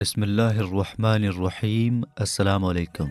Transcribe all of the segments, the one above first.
بسم اللہ الرحمن الرحیم۔ السلام علیکم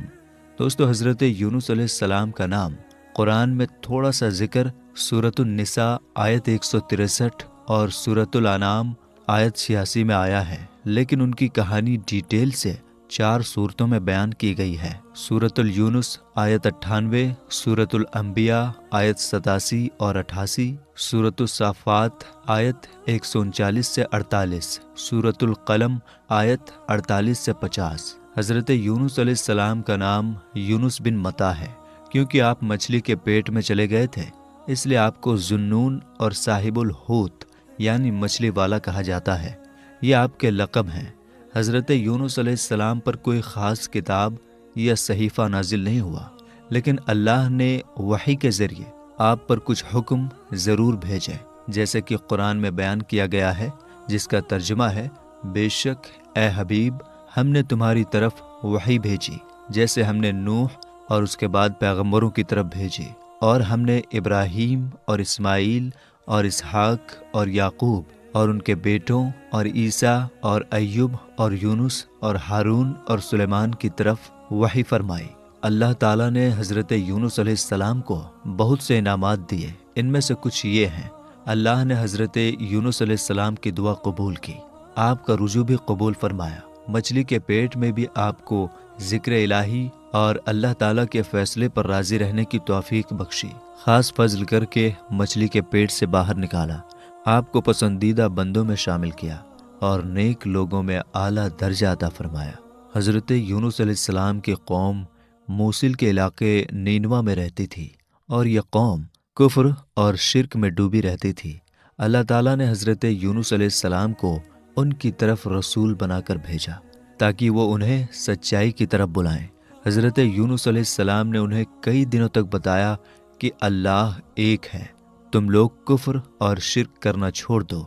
دوستو، حضرت یونس علیہ السلام کا نام قرآن میں تھوڑا سا ذکر سورۃ النساء آیت 163 اور سورۃ الانعام آیت 86 میں آیا ہے، لیکن ان کی کہانی ڈیٹیل سے 4 صورتوں میں بیان کی گئی ہے۔ سورۃ الیونس آیت 98، سورۃ الانبیاء آیت 87 اور 88، سورۃ الصافات آیت 139 سے 48، سورۃ القلم آیت 48 سے 50۔ حضرت یونس علیہ السلام کا نام یونس بن متا ہے، کیونکہ آپ مچھلی کے پیٹ میں چلے گئے تھے، اس لیے آپ کو ذوالنون اور صاحب الحوت یعنی مچھلی والا کہا جاتا ہے۔ یہ آپ کے لقب ہیں۔ حضرت یونس علیہ السلام پر کوئی خاص کتاب یا صحیفہ نازل نہیں ہوا، لیکن اللہ نے وحی کے ذریعے آپ پر کچھ حکم ضرور بھیجے، جیسے کہ قرآن میں بیان کیا گیا ہے، جس کا ترجمہ ہے: بے شک اے حبیب، ہم نے تمہاری طرف وحی بھیجی، جیسے ہم نے نوح اور اس کے بعد پیغمبروں کی طرف بھیجی، اور ہم نے ابراہیم اور اسماعیل اور اسحاق اور یعقوب اور ان کے بیٹوں اور عیسیٰ اور ایوب اور یونس اور ہارون اور سلیمان کی طرف وحی فرمائی۔ اللہ تعالیٰ نے حضرت یونس علیہ السلام کو بہت سے انعامات دیے، ان میں سے کچھ یہ ہیں: اللہ نے حضرت یونس علیہ السلام کی دعا قبول کی، آپ کا رجوع بھی قبول فرمایا، مچھلی کے پیٹ میں بھی آپ کو ذکر الہی اور اللہ تعالیٰ کے فیصلے پر راضی رہنے کی توفیق بخشی، خاص فضل کر کے مچھلی کے پیٹ سے باہر نکالا، آپ کو پسندیدہ بندوں میں شامل کیا اور نیک لوگوں میں اعلیٰ درجہ عطا فرمایا۔ حضرت یونس علیہ السلام کی قوم موصل کے علاقے نینوا میں رہتی تھی، اور یہ قوم کفر اور شرک میں ڈوبی رہتی تھی۔ اللہ تعالیٰ نے حضرت یونس علیہ السلام کو ان کی طرف رسول بنا کر بھیجا تاکہ وہ انہیں سچائی کی طرف بلائیں۔ حضرت یونس علیہ السلام نے انہیں کئی دنوں تک بتایا کہ اللہ ایک ہے، تم لوگ کفر اور شرک کرنا چھوڑ دو،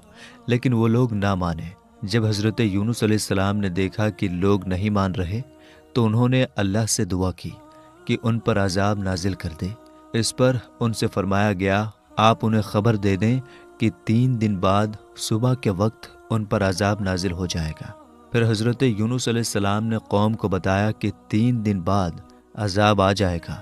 لیکن وہ لوگ نہ مانے۔ جب حضرت یونس علیہ السلام نے دیکھا کہ لوگ نہیں مان رہے تو انہوں نے اللہ سے دعا کی کہ ان پر عذاب نازل کر دے۔ اس پر ان سے فرمایا گیا، آپ انہیں خبر دے دیں کہ 3 دن بعد صبح کے وقت ان پر عذاب نازل ہو جائے گا۔ پھر حضرت یونس علیہ السلام نے قوم کو بتایا کہ 3 دن بعد عذاب آ جائے گا۔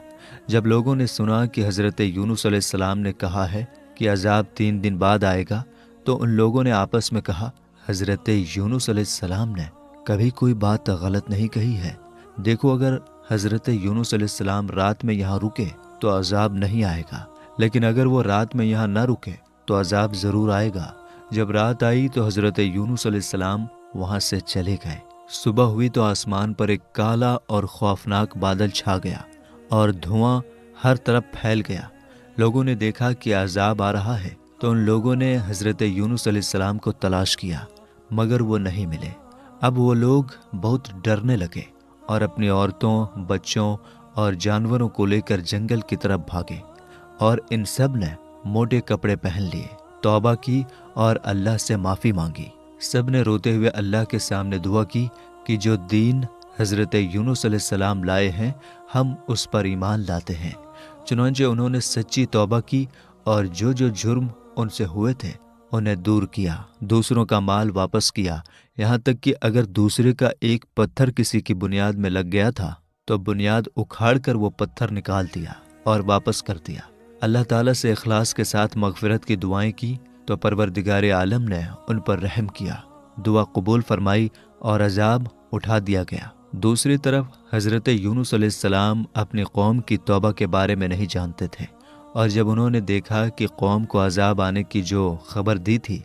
جب لوگوں نے سنا کہ حضرت یونس علیہ السلام نے کہا ہے کہ عذاب 3 دن بعد آئے گا، تو ان لوگوں نے آپس میں کہا، حضرت یونس علیہ السلام نے کبھی کوئی بات غلط نہیں کہی ہے، دیکھو اگر حضرت یونس علیہ السلام رات میں یہاں رکے تو عذاب نہیں آئے گا، لیکن اگر وہ رات میں یہاں نہ رکے تو عذاب ضرور آئے گا۔ جب رات آئی تو حضرت یونس علیہ السلام وہاں سے چلے گئے۔ صبح ہوئی تو آسمان پر ایک کالا اور خوفناک بادل چھا گیا اور دھواں ہر طرف پھیل گیا۔ لوگوں نے دیکھا کہ عذاب آ رہا ہے تو ان لوگوں نے حضرت یونس علیہ السلام کو تلاش کیا، مگر وہ نہیں ملے۔ اب وہ لوگ بہت ڈرنے لگے اور اپنی عورتوں، بچوں اور جانوروں کو لے کر جنگل کی طرف بھاگے، اور ان سب نے موٹے کپڑے پہن لیے، توبہ کی اور اللہ سے معافی مانگی۔ سب نے روتے ہوئے اللہ کے سامنے دعا کی کہ جو دین حضرت یونس علیہ السلام لائے ہیں ہم اس پر ایمان لاتے ہیں۔ چنانچہ انہوں نے سچی توبہ کی اور جو جرم ان سے ہوئے تھے انہیں دور کیا، دوسروں کا مال واپس کیا، یہاں تک کہ اگر دوسرے کا ایک پتھر کسی کی بنیاد میں لگ گیا تھا تو بنیاد اکھاڑ کر وہ پتھر نکال دیا اور واپس کر دیا۔ اللہ تعالیٰ سے اخلاص کے ساتھ مغفرت کی دعائیں کی تو پروردگار عالم نے ان پر رحم کیا، دعا قبول فرمائی اور عذاب اٹھا دیا گیا۔ دوسری طرف حضرت یونس علیہ السلام اپنی قوم کی توبہ کے بارے میں نہیں جانتے تھے، اور جب انہوں نے دیکھا کہ قوم کو عذاب آنے کی جو خبر دی تھی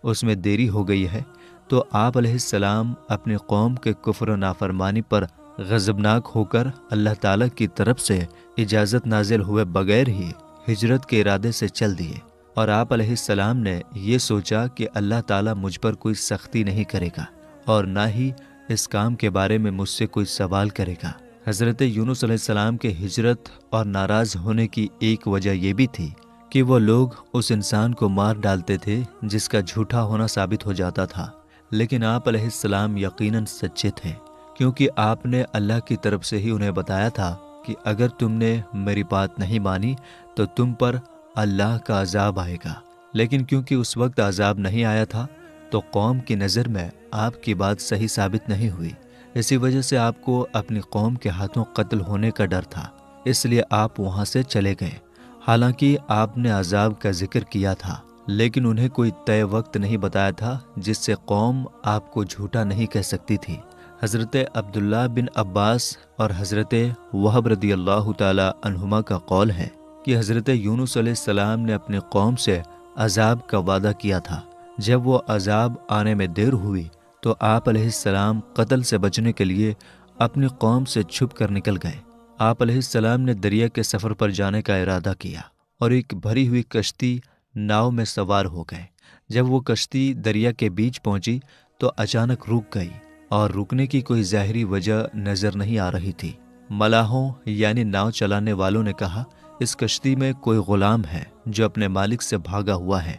اس میں دیری ہو گئی ہے، تو آپ علیہ السلام اپنی قوم کے کفر و نافرمانی پر غضبناک ہو کر اللہ تعالیٰ کی طرف سے اجازت نازل ہوئے بغیر ہی ہجرت کے ارادے سے چل دیے، اور آپ علیہ السلام نے یہ سوچا کہ اللہ تعالیٰ مجھ پر کوئی سختی نہیں کرے گا اور نہ ہی اس کام کے بارے میں مجھ سے کوئی سوال کرے گا۔ حضرت یونس علیہ السلام کے ہجرت اور ناراض ہونے کی ایک وجہ یہ بھی تھی کہ وہ لوگ اس انسان کو مار ڈالتے تھے جس کا جھوٹا ہونا ثابت ہو جاتا تھا، لیکن آپ علیہ السلام یقیناً سچے تھے، کیونکہ آپ نے اللہ کی طرف سے ہی انہیں بتایا تھا کہ اگر تم نے میری بات نہیں مانی تو تم پر اللہ کا عذاب آئے گا، لیکن کیونکہ اس وقت عذاب نہیں آیا تھا تو قوم کی نظر میں آپ کی بات صحیح ثابت نہیں ہوئی۔ اسی وجہ سے آپ کو اپنی قوم کے ہاتھوں قتل ہونے کا ڈر تھا، اس لیے آپ وہاں سے چلے گئے۔ حالانکہ آپ نے عذاب کا ذکر کیا تھا، لیکن انہیں کوئی طے وقت نہیں بتایا تھا جس سے قوم آپ کو جھوٹا نہیں کہہ سکتی تھی۔ حضرت عبداللہ بن عباس اور حضرت وہب رضی اللہ تعالی عنہما کا قول ہے کہ حضرت یونس علیہ السلام نے اپنی قوم سے عذاب کا وعدہ کیا تھا۔ جب وہ عذاب آنے میں دیر ہوئی تو آپ علیہ السلام قتل سے بچنے کے لیے اپنی قوم سے چھپ کر نکل گئے۔ آپ علیہ السلام نے دریا کے سفر پر جانے کا ارادہ کیا اور ایک بھری ہوئی کشتی ناؤ میں سوار ہو گئے۔ جب وہ کشتی دریا کے بیچ پہنچی تو اچانک رک گئی اور رکنے کی کوئی ظاہری وجہ نظر نہیں آ رہی تھی۔ ملاحوں یعنی ناؤ چلانے والوں نے کہا، اس کشتی میں کوئی غلام ہے جو اپنے مالک سے بھاگا ہوا ہے۔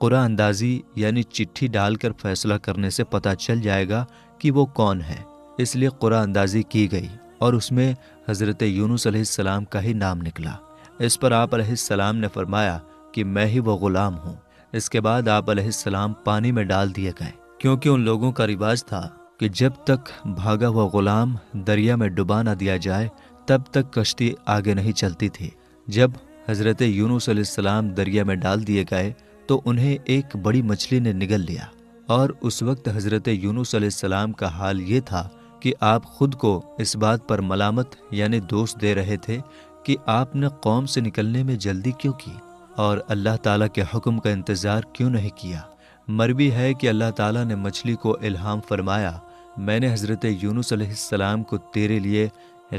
قرعہ اندازی یعنی چٹھی ڈال کر فیصلہ کرنے سے پتہ چل جائے گا کہ وہ کون ہے۔ اس لیے قرعہ اندازی کی گئی اور اس میں حضرت یونس علیہ السلام کا ہی نام نکلا۔ اس پر آپ علیہ السلام نے فرمایا کہ میں ہی وہ غلام ہوں۔ اس کے بعد آپ علیہ السلام پانی میں ڈال دیے گئے، کیونکہ ان لوگوں کا رواج تھا کہ جب تک بھاگا ہوا غلام دریا میں ڈبا نہ دیا جائے تب تک کشتی آگے نہیں چلتی تھی۔ جب حضرت یونس علیہ السلام دریا میں ڈال دیے گئے تو انہیں ایک بڑی مچھلی نے نگل لیا، اور اس وقت حضرت یونس علیہ السلام کا حال یہ تھا کہ آپ خود کو اس بات پر ملامت یعنی دوش دے رہے تھے کہ آپ نے قوم سے نکلنے میں جلدی کیوں کی اور اللہ تعالیٰ کے حکم کا انتظار کیوں نہیں کیا۔ مروی ہے کہ اللہ تعالیٰ نے مچھلی کو الہام فرمایا، میں نے حضرت یونس علیہ السلام کو تیرے لیے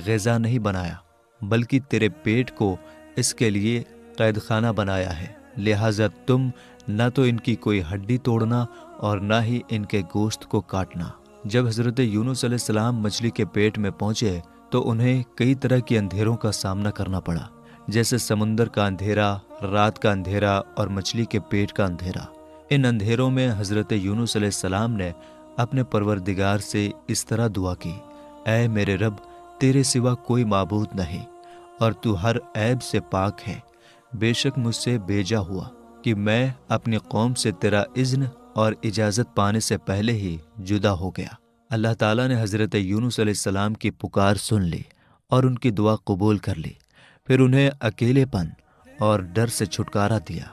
غذا نہیں بنایا بلکہ تیرے پیٹ کو اس کے لیے قید خانہ بنایا ہے، لہٰذا تم نہ تو ان کی کوئی ہڈی توڑنا اور نہ ہی ان کے گوشت کو کاٹنا۔ جب حضرت یونس علیہ السلام مچھلی کے پیٹ میں پہنچے تو انہیں کئی طرح کے اندھیروں کا سامنا کرنا پڑا، جیسے سمندر کا اندھیرا، رات کا اندھیرا اور مچھلی کے پیٹ کا اندھیرا۔ ان اندھیروں میں حضرت یونس علیہ السلام نے اپنے پروردگار سے اس طرح دعا کی، اے میرے رب، تیرے سوا کوئی معبود نہیں اور تو ہر عیب سے پاک ہے۔ بے شک مجھ سے بھیجا ہوا کہ میں اپنی قوم سے تیرا اذن اور اجازت پانے سے پہلے ہی جدا ہو گیا۔ اللہ تعالیٰ نے حضرت یونس علیہ السلام کی پکار سن لی اور ان کی دعا قبول کر لی۔ پھر انہیں اکیلے پن اور ڈر سے چھٹکارا دیا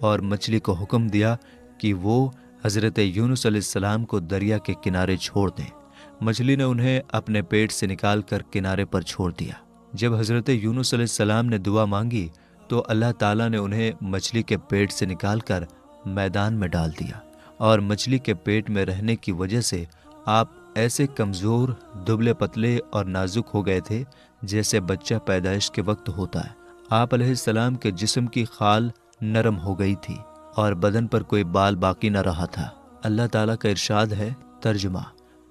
اور مچھلی کو حکم دیا کہ وہ حضرت یونس علیہ السلام کو دریا کے کنارے چھوڑ دیں۔ مچھلی نے انہیں اپنے پیٹ سے نکال کر کنارے پر چھوڑ دیا۔ جب حضرت یونس علیہ السلام نے دعا مانگی تو اللہ تعالیٰ نے انہیں مچھلی کے پیٹ سے نکال کر میدان میں ڈال دیا، اور مچھلی کے پیٹ میں رہنے کی وجہ سے آپ ایسے کمزور، دبلے پتلے اور نازک ہو گئے تھے جیسے بچہ پیدائش کے وقت ہوتا ہے۔ آپ علیہ السلام کے جسم کی خال نرم ہو گئی تھی اور بدن پر کوئی بال باقی نہ رہا تھا۔ اللہ تعالیٰ کا ارشاد ہے، ترجمہ،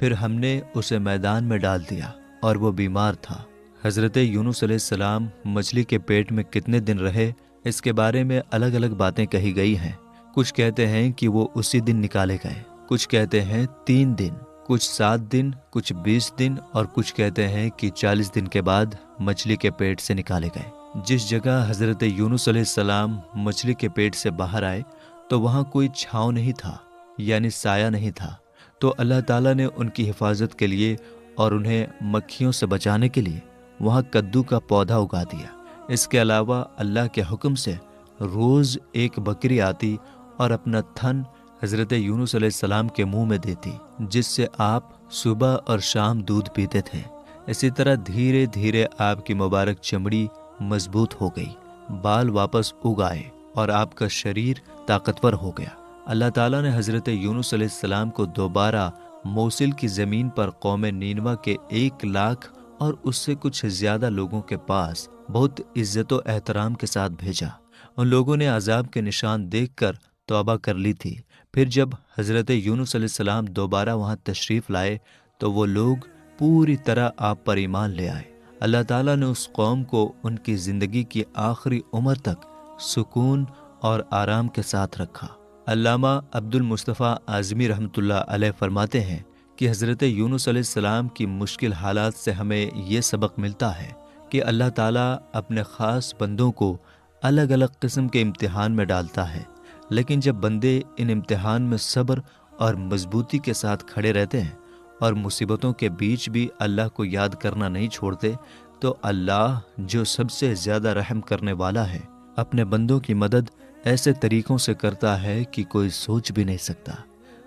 پھر ہم نے اسے میدان میں ڈال دیا اور وہ بیمار تھا۔ حضرت یونس علیہ السلام مچھلی کے پیٹ میں کتنے دن رہے، اس کے بارے میں الگ الگ باتیں کہی گئی ہیں۔ کچھ کہتے ہیں کہ وہ اسی دن نکالے گئے، کچھ کہتے ہیں 3 دن، کچھ 7 دن، کچھ 20 دن اور کچھ کہتے ہیں کہ 40 دن کے بعد مچھلی کے پیٹ سے نکالے گئے۔ جس جگہ حضرت یونس علیہ السلام مچھلی کے پیٹ سے باہر آئے تو وہاں کوئی چھاؤں نہیں تھا، یعنی سایہ نہیں تھا، تو اللہ تعالیٰ نے ان کی حفاظت کے لیے اور انہیں مکھیوں سے بچانے کے لیے وہاں کدو کا پودا اگا دیا۔ اس کے علاوہ اللہ کے حکم سے روز ایک بکری آتی اور اپنا تھن حضرت یونس علیہ السلام کے منہ میں دیتی، جس سے آپ صبح اور شام دودھ پیتے تھے۔ اسی طرح دھیرے دھیرے آپ کی مبارک چمڑی مضبوط ہو گئی، بال واپس اگ آئے اور آپ کا شریر طاقتور ہو گیا۔ اللہ تعالیٰ نے حضرت یونس علیہ السلام کو دوبارہ موصل کی زمین پر قوم نینوا کے 1 لاکھ اور اس سے کچھ زیادہ لوگوں کے پاس بہت عزت و احترام کے ساتھ بھیجا۔ ان لوگوں نے عذاب کے نشان دیکھ کر توبہ کر لی تھی۔ پھر جب حضرت یونس علیہ السلام دوبارہ وہاں تشریف لائے تو وہ لوگ پوری طرح آپ پر ایمان لے آئے۔ اللہ تعالیٰ نے اس قوم کو ان کی زندگی کی آخری عمر تک سکون اور آرام کے ساتھ رکھا۔ علامہ عبد المصطفیٰ اعظمی رحمۃ اللہ علیہ فرماتے ہیں کہ حضرت یونس علیہ السلام کی مشکل حالات سے ہمیں یہ سبق ملتا ہے کہ اللہ تعالیٰ اپنے خاص بندوں کو الگ الگ قسم کے امتحان میں ڈالتا ہے، لیکن جب بندے ان امتحان میں صبر اور مضبوطی کے ساتھ کھڑے رہتے ہیں اور مصیبتوں کے بیچ بھی اللہ کو یاد کرنا نہیں چھوڑتے، تو اللہ جو سب سے زیادہ رحم کرنے والا ہے اپنے بندوں کی مدد ایسے طریقوں سے کرتا ہے کہ کوئی سوچ بھی نہیں سکتا۔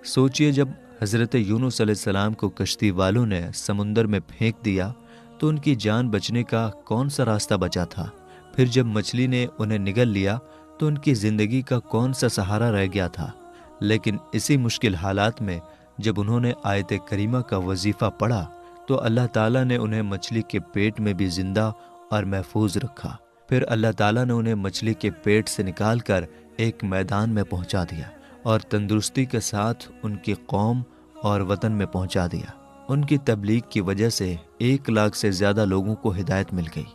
سوچئے، جب حضرت یونس علیہ السلام کو کشتی والوں نے سمندر میں پھینک دیا تو ان کی جان بچنے کا کون سا راستہ بچا تھا؟ پھر جب مچھلی نے انہیں نگل لیا تو ان کی زندگی کا کون سا سہارا رہ گیا تھا؟ لیکن اسی مشکل حالات میں جب انہوں نے آیت کریمہ کا وظیفہ پڑھا تو اللہ تعالیٰ نے انہیں مچھلی کے پیٹ میں بھی زندہ اور محفوظ رکھا۔ پھر اللہ تعالیٰ نے انہیں مچھلی کے پیٹ سے نکال کر ایک میدان میں پہنچا دیا اور تندرستی کے ساتھ ان کی قوم اور وطن میں پہنچا دیا۔ ان کی تبلیغ کی وجہ سے 1 لاکھ سے زیادہ لوگوں کو ہدایت مل گئی۔